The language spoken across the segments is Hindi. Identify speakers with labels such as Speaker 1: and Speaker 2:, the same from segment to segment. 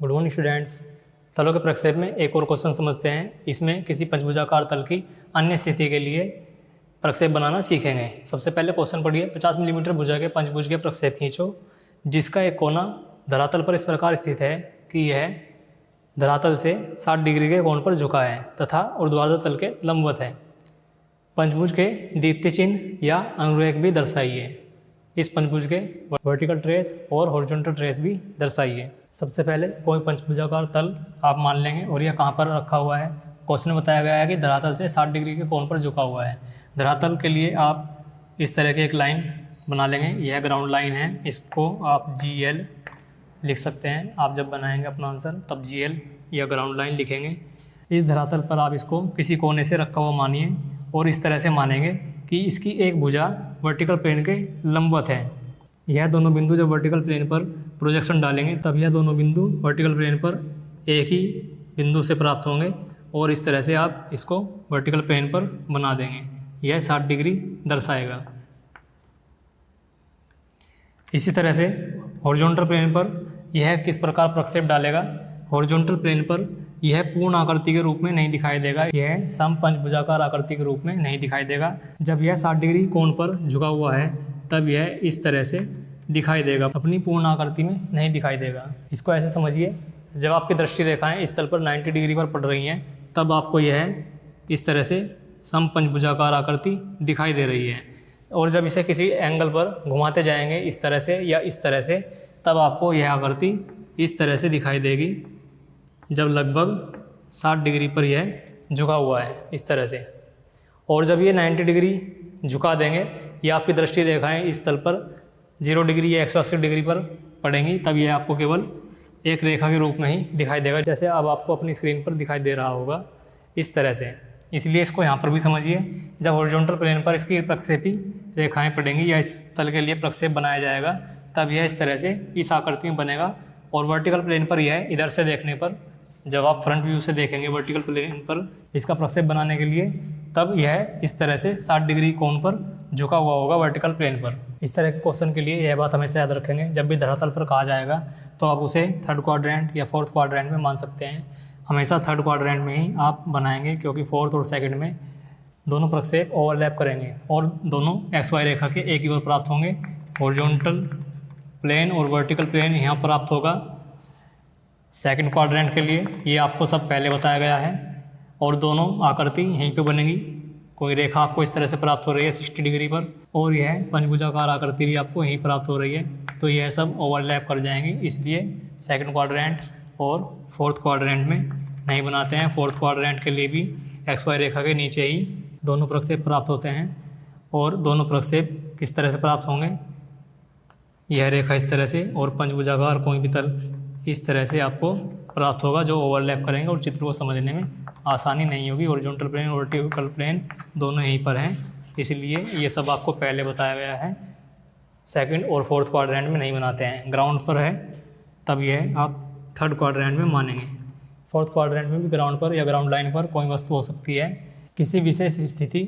Speaker 1: Good morning students. तलों के प्रक्षेप में एक और क्वेश्चन समझते हैं। इसमें किसी पंचभुजाकार तल की अन्य स्थिति के लिए प्रक्षेप बनाना सीखेंगे। सबसे पहले क्वेश्चन पढ़िए। 50 मिलीमीटर भुजा के पंचभुज के प्रक्षेप खींचो जिसका एक कोना धरातल पर इस प्रकार स्थित है कि यह धरातल से 60 डिग्री के कोण पर झुका है तथा ऊर्ध्वाधर तल के लंबवत है। पंचभुज के द्वितीय चिन्ह या अनुरेख भी दर्शाइए। इस पंचभुज के वर्टिकल ट्रेस और हॉरिजॉन्टल ट्रेस भी दर्शाइए। सबसे पहले कोई पंचभुजाकार तल आप मान लेंगे और यह कहाँ पर रखा हुआ है। क्वेश्चन में बताया गया है कि धरातल से 60 डिग्री के कोण पर झुका हुआ है। धरातल के लिए आप इस तरह की एक लाइन बना लेंगे। यह ग्राउंड लाइन है, इसको आप GL लिख सकते हैं। आप जब बनाएंगे अपना आंसर तब GL या ग्राउंड लाइन लिखेंगे। इस धरातल पर आप इसको किसी कोने से रखा हुआ मानिए और इस तरह से मानेंगे कि इसकी एक भुजा वर्टिकल प्लेन के लंबवत है। यह दोनों बिंदु जब वर्टिकल प्लेन पर प्रोजेक्शन डालेंगे तब यह दोनों बिंदु वर्टिकल प्लेन पर एक ही बिंदु से प्राप्त होंगे और इस तरह से आप इसको वर्टिकल प्लेन पर बना देंगे। यह 60 डिग्री दर्शाएगा। इसी तरह से हॉरिजॉन्टल प्लेन पर यह किस प्रकार प्रक्षेप डालेगा। हॉरिजॉन्टल प्लेन पर यह पूर्ण आकृति के रूप में नहीं दिखाई देगा, यह समपंचभुजाकार आकृति के रूप में नहीं दिखाई देगा। जब यह 60 डिग्री कोण पर झुका हुआ है तब यह इस तरह से दिखाई देगा, अपनी पूर्ण आकृति में नहीं दिखाई देगा। इसको ऐसे समझिए, जब आपकी दृष्टि रेखाएं इस तल पर 90 डिग्री पर पड़ रही हैं तब आपको यह इस तरह से समपंचभुजाकार आकृति दिखाई दे रही है। और जब इसे किसी एंगल पर घुमाते जाएंगे इस तरह से या इस तरह से तब आपको यह आकृति इस तरह से दिखाई देगी, जब लगभग 60 डिग्री पर यह झुका हुआ है इस तरह से। और जब ये 90 डिग्री झुका देंगे या आपकी दृष्टि रेखाएं इस तल पर 0 डिग्री या 180 डिग्री पर पड़ेंगी तब यह आपको केवल एक रेखा के रूप में ही दिखाई देगा, जैसे अब आपको अपनी स्क्रीन पर दिखाई दे रहा होगा इस तरह से। इसलिए इसको यहाँ पर भी समझिए, जब हॉरिजॉन्टल प्लेन पर इसकी प्रक्षेपी रेखाएं पड़ेंगी या इस तल के लिए प्रक्षेप बनाया जाएगा तब यह इस तरह से इस आकृति में बनेगा। और वर्टिकल प्लेन पर यह इधर से देखने पर, जब आप फ्रंट व्यू से देखेंगे वर्टिकल प्लेन पर इसका प्रक्षेप बनाने के लिए, तब यह इस तरह से 60 डिग्री कोण पर झुका हुआ होगा वर्टिकल प्लेन पर। इस तरह के क्वेश्चन के लिए यह बात हमेशा याद रखेंगे, जब भी धरातल पर कहा जाएगा तो आप उसे थर्ड क्वाड्रेंट या फोर्थ क्वाड्रेंट में मान सकते हैं। हमेशा थर्ड क्वाड्रेंट में ही आप बनाएंगे क्योंकि फोर्थ और सेकंड में दोनों प्रक्षेप ओवरलैप करेंगे और दोनों XY रेखा के एक ही ओर प्राप्त होंगे। हॉरिजॉन्टल प्लेन और वर्टिकल प्लेन यहाँ प्राप्त होगा सेकंड क्वाड्रेंट के लिए। ये आपको सब पहले बताया गया है और दोनों आकृति यहीं पे बनेगी। कोई रेखा आपको इस तरह से प्राप्त हो रही है 60 डिग्री पर और यह पंचभुजाकार आकृति भी आपको यहीं प्राप्त हो रही है, तो यह सब ओवरलैप कर जाएंगे। इसलिए सेकंड क्वाड्रेंट और फोर्थ क्वाड्रेंट में नहीं बनाते हैं। फोर्थ क्वाड्रेंट के लिए भी XY रेखा के नीचे ही दोनों प्रक्षेप प्राप्त होते हैं। और दोनों प्रक्षेप किस तरह से प्राप्त होंगे, यह रेखा इस तरह से और पंचभुजाकार कोई भी तल इस तरह से आपको प्राप्त होगा जो ओवरलैप करेंगे और चित्र को समझने में आसानी नहीं होगी। हॉरिजॉन्टल प्लेन और वर्टिकल प्लेन दोनों यहीं पर हैं, इसलिए ये सब आपको पहले बताया गया है। सेकंड और फोर्थ क्वाड्रेंट में नहीं बनाते हैं। ग्राउंड पर है तब यह आप थर्ड क्वाड्रेंट में मानेंगे। फोर्थ क्वाड्रेंट में भी ग्राउंड पर या ग्राउंड लाइन पर कोई वस्तु हो सकती है। किसी विशेष स्थिति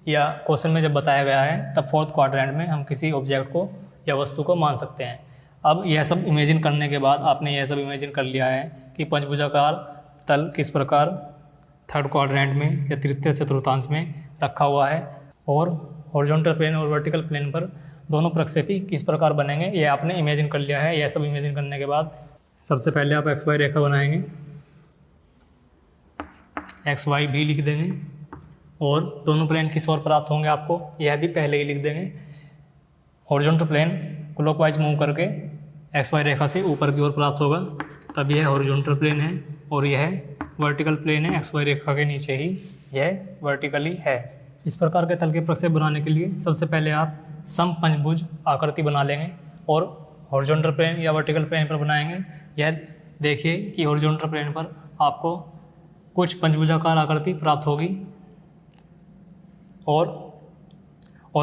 Speaker 1: या क्वेश्चन में जब बताया गया है तब फोर्थ क्वाड्रेंट में हम किसी ऑब्जेक्ट को या वस्तु को मान सकते हैं। अब यह सब इमेजिन करने के बाद आपने यह सब इमेजिन कर लिया है कि पंचभुजाकार तल किस प्रकार थर्ड क्वाड्रेंट में या तृतीय चतुर्थांश में रखा हुआ है और हॉरिजॉन्टल प्लेन और वर्टिकल प्लेन पर दोनों प्रक्षेपी किस प्रकार बनेंगे, यह आपने इमेजिन कर लिया है। यह सब इमेजिन करने के बाद सबसे पहले आप XY रेखा बनाएंगे, XY भी लिख देंगे और दोनों प्लेन किस ओर प्राप्त होंगे आपको यह भी पहले ही लिख देंगे। हॉरिजॉन्टल प्लेन क्लॉकवाइज मूव करके XY रेखा से ऊपर की ओर प्राप्त होगा, तब यह हॉरिजॉन्टल प्लेन है और यह वर्टिकल प्लेन है। XY रेखा के नीचे ही यह वर्टिकली है। इस प्रकार के तल के प्रक्षेप बनाने के लिए सबसे पहले आप समपंचभुज आकृति बना लेंगे और हॉरिजॉन्टल प्लेन या वर्टिकल प्लेन पर बनाएंगे। यह देखिए कि हॉरिजॉन्टल प्लेन पर आपको कुछ पंचभुजाकार आकृति प्राप्त होगी और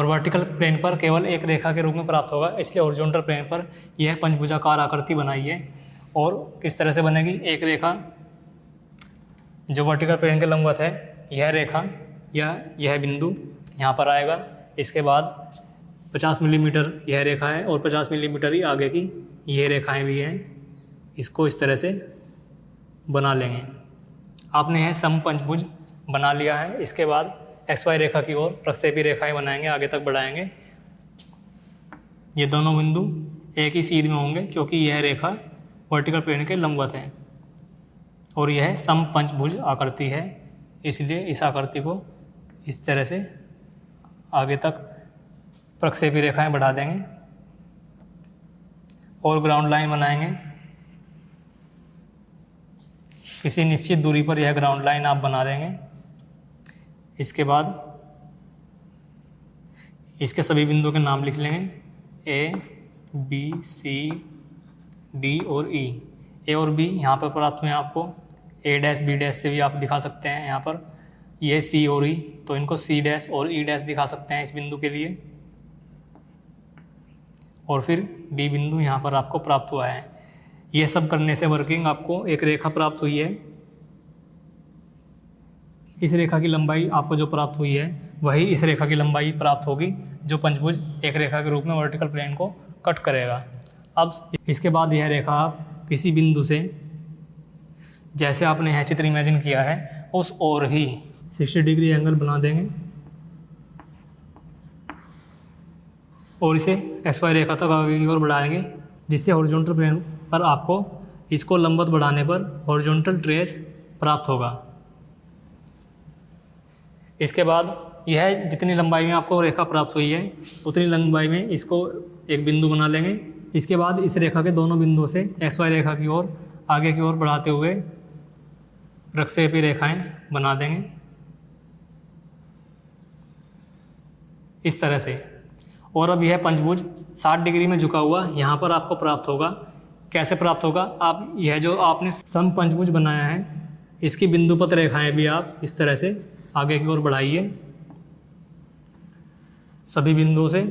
Speaker 1: वर्टिकल प्लेन पर केवल एक रेखा के रूप में प्राप्त होगा। इसलिए हॉरिजॉन्टल प्लेन पर यह पंचभुजाकार आकृति बनाइए और किस तरह से बनेगी। एक रेखा जो वर्टिकल प्लेन के लंबवत है, यह रेखा या यह बिंदु यहाँ पर आएगा। इसके बाद 50 मिलीमीटर यह रेखा है और 50 मिलीमीटर ही आगे की ये रेखाएं भी हैं। इसको इस तरह से बना लेंगे। आपने यह समपंचभुज बना लिया है। इसके बाद XY रेखा की ओर प्रक्षेपी रेखाएं बनाएंगे, आगे तक बढ़ाएंगे। ये दोनों बिंदु एक ही सीध में होंगे क्योंकि यह रेखा वर्टिकल प्लेन के लंबवत है और यह समपंचभुज आकृति है, इसलिए इस आकृति को इस तरह से आगे तक प्रक्षेपी रेखाएं बढ़ा देंगे और ग्राउंड लाइन बनाएंगे। किसी निश्चित दूरी पर यह ग्राउंड लाइन आप बना देंगे। इसके बाद इसके सभी बिंदुओं के नाम लिख लेंगे, A, B, C, D और E। A और B यहाँ पर प्राप्त हुए आपको, A डैश B डैश से भी आप दिखा सकते हैं। यहाँ पर ये C और E, तो इनको C डैश और E डैश दिखा सकते हैं इस बिंदु के लिए। और फिर B बिंदु यहाँ पर आपको प्राप्त हुआ है। ये सब करने से वर्किंग आपको एक रेखा प्राप्त हुई है। इस रेखा की लंबाई आपको जो प्राप्त हुई है वही इस रेखा की लंबाई प्राप्त होगी जो पंचभुज एक रेखा के रूप में वर्टिकल प्लेन को कट करेगा। अब इसके बाद यह रेखा आप किसी बिंदु से, जैसे आपने यह चित्र इमेजिन किया है, उस ओर ही 60 डिग्री एंगल बना देंगे और इसे XY रेखा तक आगे की ओर बढ़ाएंगे, जिससे हॉरिजॉन्टल प्लेन पर आपको इसको लंबवत बढ़ाने पर हॉरिजॉन्टल ट्रेस प्राप्त होगा। इसके बाद यह जितनी लंबाई में आपको रेखा प्राप्त हुई है उतनी लंबाई में इसको एक बिंदु बना लेंगे। इसके बाद इस रेखा के दोनों बिंदुओं से XY रेखा की ओर आगे की ओर बढ़ाते हुए प्रक्षेपी रेखाएं बना देंगे इस तरह से। और अब यह पंचभुज 60 डिग्री में झुका हुआ यहाँ पर आपको प्राप्त होगा। कैसे प्राप्त होगा? आप यह जो आपने समपंचभुज बनाया है इसकी बिंदुपत रेखाएं भी आप इस तरह से आगे की ओर बढ़ाइए सभी बिंदुओं से।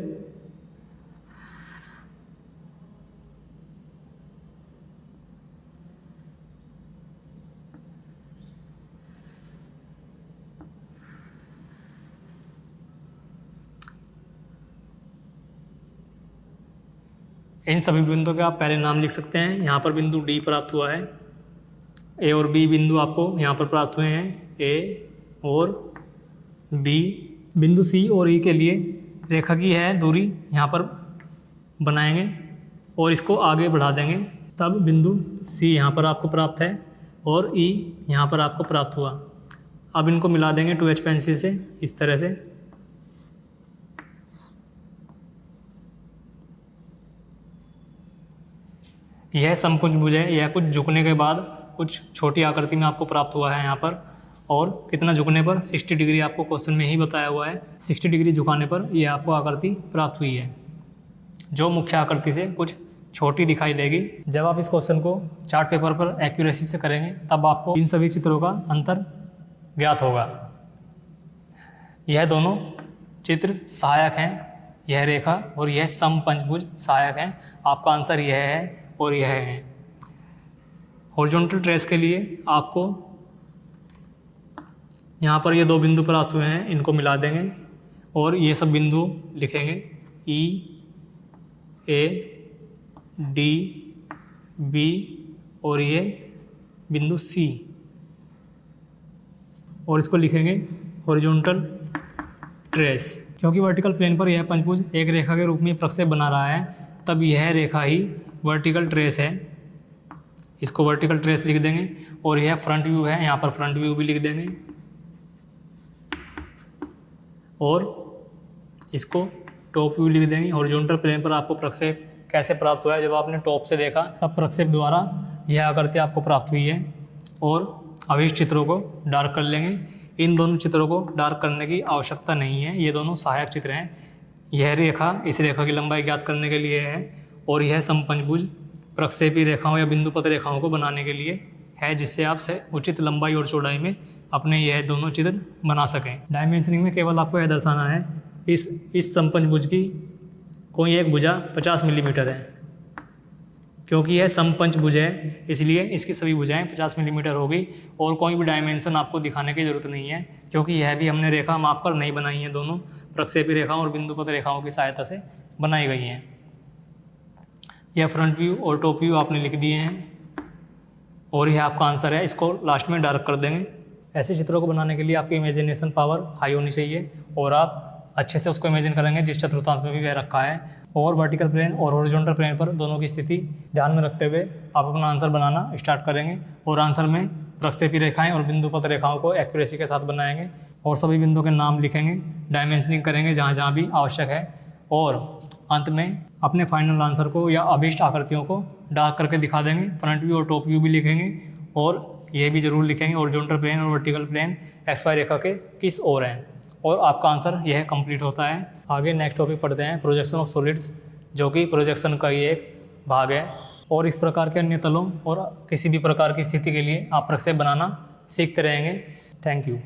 Speaker 1: इन सभी बिंदुओं के आप पहले नाम लिख सकते हैं। यहाँ पर बिंदु D प्राप्त हुआ है। A और B बिंदु आपको यहाँ पर प्राप्त हुए हैं, A और B। बिंदु C और E के लिए रेखा की है दूरी यहाँ पर बनाएंगे और इसको आगे बढ़ा देंगे, तब बिंदु C यहाँ पर आपको प्राप्त है और E यहाँ पर आपको प्राप्त हुआ। अब इनको मिला देंगे 2H पेंसिल से इस तरह से। यह समपंचभुज है। यह कुछ झुकने के बाद कुछ छोटी आकृति में आपको प्राप्त हुआ है यहाँ पर। और कितना झुकने पर? 60 डिग्री आपको क्वेश्चन में ही बताया हुआ है। 60 डिग्री झुकाने पर यह आपको आकृति प्राप्त हुई है जो मुख्य आकृति से कुछ छोटी दिखाई देगी। जब आप इस क्वेश्चन को चार्ट पेपर पर एक्यूरेसी से करेंगे तब आपको इन सभी चित्रों का अंतर ज्ञात होगा। यह दोनों चित्र सहायक हैं, यह रेखा और यह समपंचभुज सहायक हैं। आपका आंसर यह है और यह है। हॉरिजॉन्टल ट्रेस के लिए आपको यहाँ पर ये दो बिंदु प्राप्त हुए हैं, इनको मिला देंगे और ये सब बिंदु लिखेंगे, E, A, D, B और ये बिंदु C, और इसको लिखेंगे हॉरिजॉन्टल ट्रेस। क्योंकि वर्टिकल प्लेन पर यह पंचभुज एक रेखा के रूप में प्रक्षेप बना रहा है, तब यह रेखा ही वर्टिकल ट्रेस है। इसको वर्टिकल ट्रेस लिख देंगे। और यह फ्रंट व्यू है, यहाँ पर फ्रंट व्यू भी लिख देंगे और इसको टॉप व्यू लिख देंगे। हॉरिजॉन्टल प्लेन पर आपको प्रक्षेप कैसे प्राप्त हुआ है? जब आपने टॉप से देखा तब प्रक्षेप द्वारा यह आकृति आपको प्राप्त हुई है। और अब इस चित्रों को डार्क कर लेंगे। इन दोनों चित्रों को डार्क करने की आवश्यकता नहीं है, ये दोनों सहायक चित्र हैं। यह रेखा इस रेखा की लंबाई ज्ञात करने के लिए है और यह समपंचभुज प्रक्षेपी रेखाओं या बिंदुपत रेखाओं को बनाने के लिए है, जिससे आप उचित लंबाई और चौड़ाई में अपने यह दोनों चित्र बना सकें। डायमेंशनिंग में केवल आपको यह दर्शाना है इस समपंचभुज की कोई एक भुजा 50 मिलीमीटर है। क्योंकि यह समपंचभुज है इसलिए इसकी सभी भुजाएं 50 मिलीमीटर होगी और कोई भी डायमेंशन आपको दिखाने की ज़रूरत नहीं है, क्योंकि यह भी हमने रेखा माप कर नहीं बनाई है। दोनों प्रक्षेपी रेखाओं और बिंदुपत रेखाओं की सहायता से बनाई गई हैं। यह फ्रंट व्यू और टॉप व्यू आपने लिख दिए हैं और यह आपका आंसर है, इसको लास्ट में डार्क कर देंगे। ऐसे चित्रों को बनाने के लिए आपकी इमेजिनेशन पावर हाई होनी चाहिए और आप अच्छे से उसको इमेजिन करेंगे जिस चतुर्थांश में भी वह रखा है। और वर्टिकल प्लेन और हॉरिजॉन्टल प्लेन पर दोनों की स्थिति ध्यान में रखते हुए आप अपना आंसर बनाना स्टार्ट करेंगे और आंसर में प्रक्षेपी रेखाएं और बिंदुपत रेखाओं को एक्यूरेसी के साथ बनाएंगे और सभी बिंदुओं के नाम लिखेंगे, डायमेंशनिंग करेंगे जहाँ जहाँ भी आवश्यक है और अंत में अपने फाइनल आंसर को या अभीष्ट आकृतियों को डार्क करके दिखा देंगे। फ्रंट व्यू और टॉप व्यू भी लिखेंगे और यह भी जरूर लिखेंगे हॉरिजॉन्टल प्लेन और वर्टिकल प्लेन XY रेखा के किस ओर हैं और आपका आंसर यह कंप्लीट होता है। आगे नेक्स्ट टॉपिक पढ़ते हैं प्रोजेक्शन ऑफ सॉलिड्स, जो कि प्रोजेक्शन का ही एक भाग है और इस प्रकार के अन्य तलों और किसी भी प्रकार की स्थिति के लिए आप प्रक्षेप बनाना सीखते रहेंगे। Thank you.